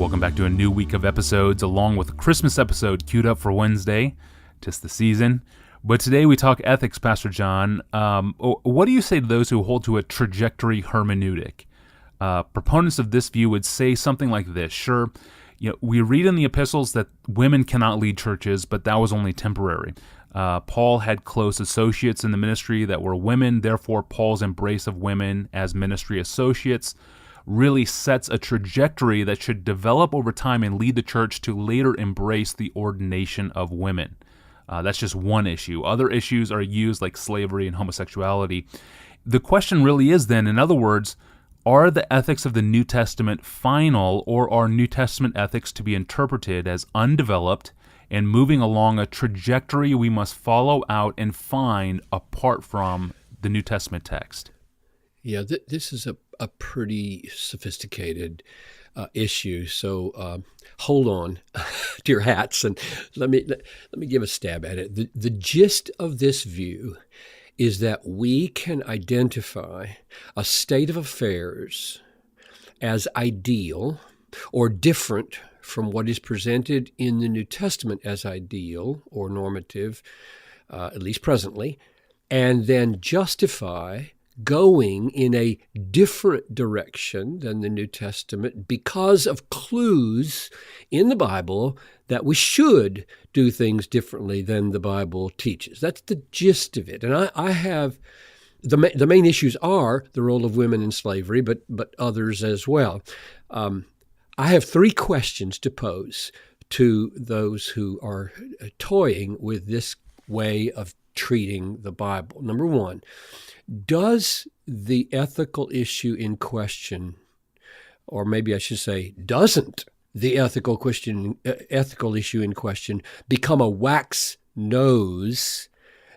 Welcome back to a new week of episodes, along with a Christmas episode queued up for Wednesday. Tis the season. But today we talk ethics, Pastor John. What do you say to those who hold to a trajectory hermeneutic? Proponents of this view would say something like this. Sure, we read in the epistles that women cannot lead churches, but that was only temporary. Paul had close associates in the ministry that were women, therefore Paul's embrace of women as ministry associates really sets a trajectory that should develop over time and lead the church to later embrace the ordination of women. That's just one issue. Other issues are used like slavery and homosexuality. The question really is then, in other words, are the ethics of the New Testament final, or are New Testament ethics to be interpreted as undeveloped and moving along a trajectory we must follow out and find apart from the New Testament text? Yeah, this is a pretty sophisticated issue. So hold on to your hats and let me give a stab at it. The gist of this view is that we can identify a state of affairs as ideal or different from what is presented in the New Testament as ideal or normative, at least presently, and then justify going in a different direction than the New Testament because of clues in the Bible that we should do things differently than the Bible teaches. That's the gist of it. And I have, the main issues are the role of women in slavery, but others as well. I have three questions to pose to those who are toying with this way of treating the Bible. Number one, does the ethical issue in question, or maybe I should say, doesn't the ethical issue in question become a wax nose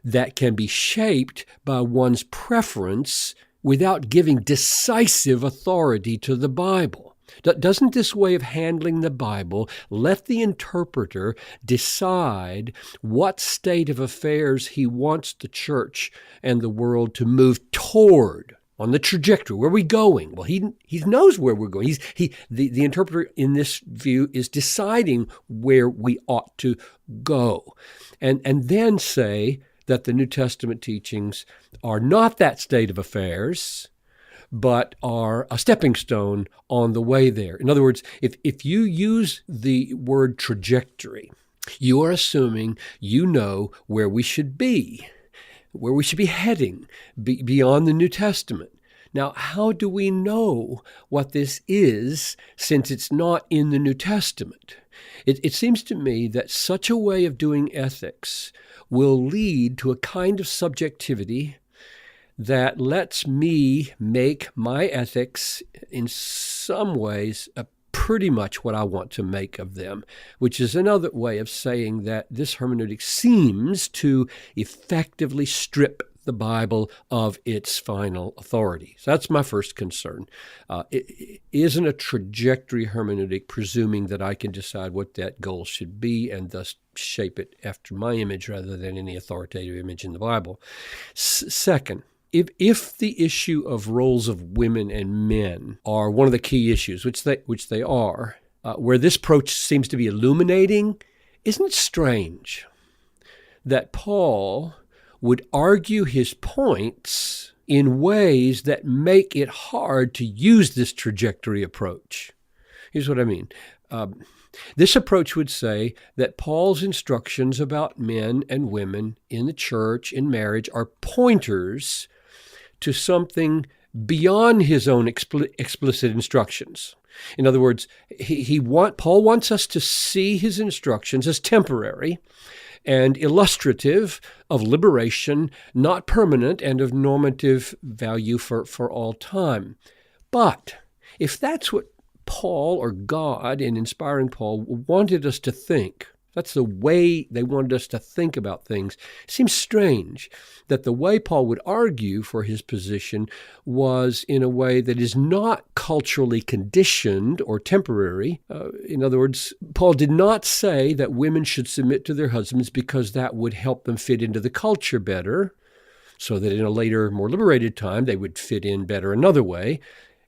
that can be shaped by one's preference without giving decisive authority to the Bible? Doesn't this way of handling the Bible let the interpreter decide what state of affairs he wants the church and the world to move toward on the trajectory? Where are we going? Well, he knows where we're going. The interpreter in this view is deciding where we ought to go, and then say that the New Testament teachings are not that state of affairs, but are a stepping stone on the way there. In other words, if you use the word trajectory, you are assuming you know where we should be heading beyond the New Testament. Now, how do we know what this is since it's not in the New Testament? It seems to me that such a way of doing ethics will lead to a kind of subjectivity that lets me make my ethics in some ways pretty much what I want to make of them, which is another way of saying that this hermeneutic seems to effectively strip the Bible of its final authority. So that's my first concern. It isn't a trajectory hermeneutic presuming that I can decide what that goal should be and thus shape it after my image rather than any authoritative image in the Bible. Second, if the issue of roles of women and men are one of the key issues, which they are, where this approach seems to be illuminating, isn't it strange that Paul would argue his points in ways that make it hard to use this trajectory approach? Here's what I mean. This approach would say that Paul's instructions about men and women in the church, in marriage, are pointers to something beyond his own explicit instructions. In other words, Paul wants us to see his instructions as temporary and illustrative of liberation, not permanent, and of normative value for all time. But if that's what Paul or God, in inspiring Paul, wanted us to think, that's the way they wanted us to think about things. It seems strange that the way Paul would argue for his position was in a way that is not culturally conditioned or temporary. In other words, Paul did not say that women should submit to their husbands because that would help them fit into the culture better, so that in a later, more liberated time, they would fit in better another way.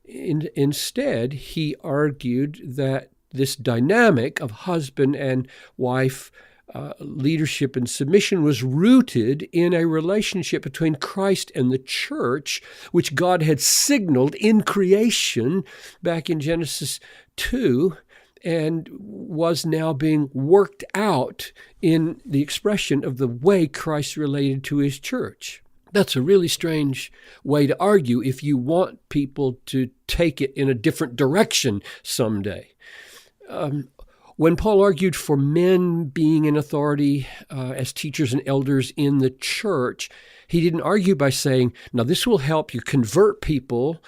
Instead, he argued that this dynamic of husband and wife leadership and submission was rooted in a relationship between Christ and the church, which God had signaled in creation back in Genesis 2, and was now being worked out in the expression of the way Christ related to his church. That's a really strange way to argue if you want people to take it in a different direction someday. When Paul argued for men being in authority as teachers and elders in the church, he didn't argue by saying, now this will help you convert people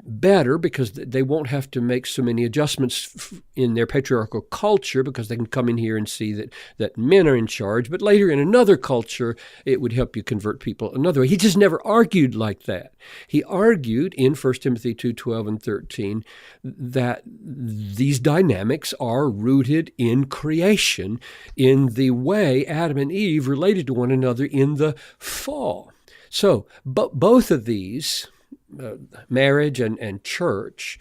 better because they won't have to make so many adjustments in their patriarchal culture because they can come in here and see that men are in charge. But later in another culture, it would help you convert people another way. He just never argued like that. He argued in 1 Timothy 2:12 and 13 that these dynamics are rooted in creation, in the way Adam and Eve related to one another in the fall. So both of these, marriage and church,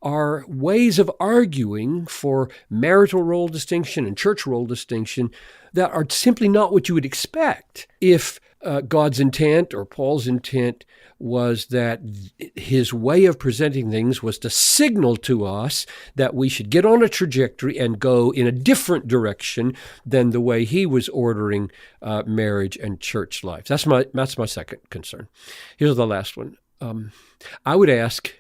are ways of arguing for marital role distinction and church role distinction that are simply not what you would expect if God's intent or Paul's intent was that his way of presenting things was to signal to us that we should get on a trajectory and go in a different direction than the way he was ordering marriage and church life. That's my second concern. Here's the last one. I would ask,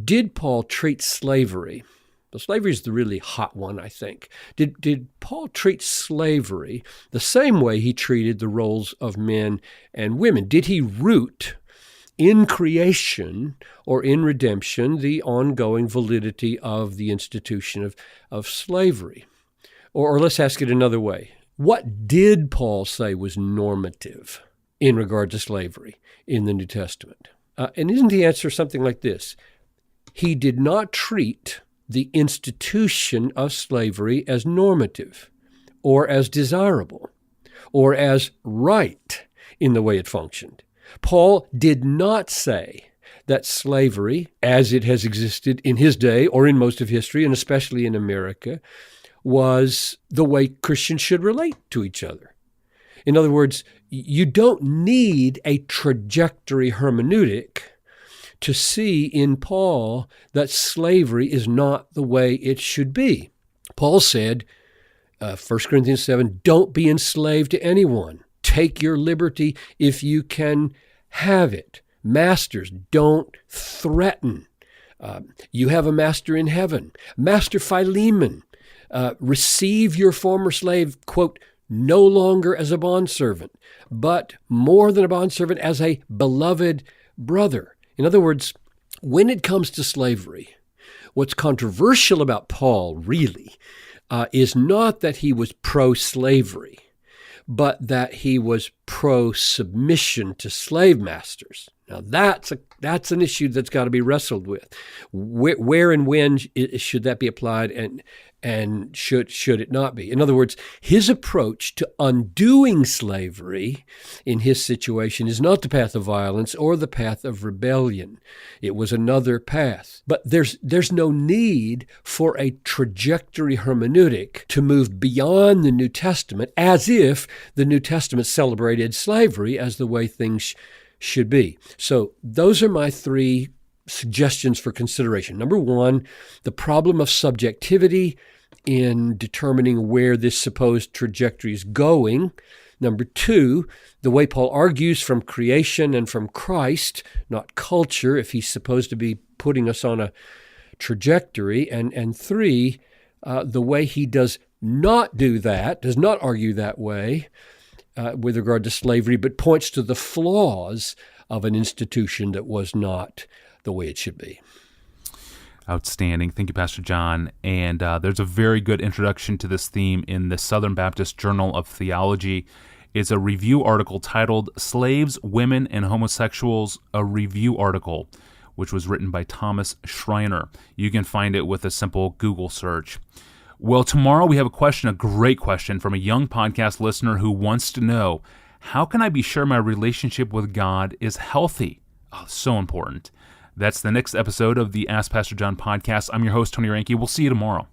did Paul treat slavery? Well, slavery is the really hot one, I think. Did Paul treat slavery the same way he treated the roles of men and women? Did he root in creation or in redemption the ongoing validity of the institution of slavery? Or let's ask it another way. What did Paul say was normative in regard to slavery in the New Testament? And isn't the answer something like this? He did not treat the institution of slavery as normative or as desirable or as right in the way it functioned. Paul did not say that slavery, as it has existed in his day or in most of history, and especially in America, was the way Christians should relate to each other. In other words, you don't need a trajectory hermeneutic to see in Paul that slavery is not the way it should be. Paul said, 1 Corinthians 7, don't be enslaved to anyone. Take your liberty if you can have it. Masters, don't threaten. You have a master in heaven. Master Philemon, receive your former slave, quote, no longer as a bondservant, but more than a bondservant, as a beloved brother. In other words, when it comes to slavery, what's controversial about Paul really is not that he was pro-slavery, but that he was pro-submission to slave masters. Now that's an issue that's got to be wrestled with. Where and when should that be applied, and should it not be? In other words, his approach to undoing slavery in his situation is not the path of violence or the path of rebellion. It was another path. But there's no need for a trajectory hermeneutic to move beyond the New Testament as if the New Testament celebrated slavery as the way things should be. So those are my three suggestions for consideration. Number one, the problem of subjectivity in determining where this supposed trajectory is going. Number two, the way Paul argues from creation and from Christ, not culture, if he's supposed to be putting us on a trajectory. And three, the way he does not do that, does not argue that way with regard to slavery, but points to the flaws of an institution that was not the way it should be. Outstanding. Thank you, Pastor John. And there's a very good introduction to this theme in the Southern Baptist Journal of Theology. It's a review article titled Slaves, Women, and Homosexuals, a Review Article, which was written by Thomas Schreiner. You can find it with a simple Google search. Well, tomorrow we have a great question from a young podcast listener who wants to know, how can I be sure my relationship with God is healthy? Oh, so important. That's the next episode of the Ask Pastor John podcast. I'm your host, Tony Reinke. We'll see you tomorrow.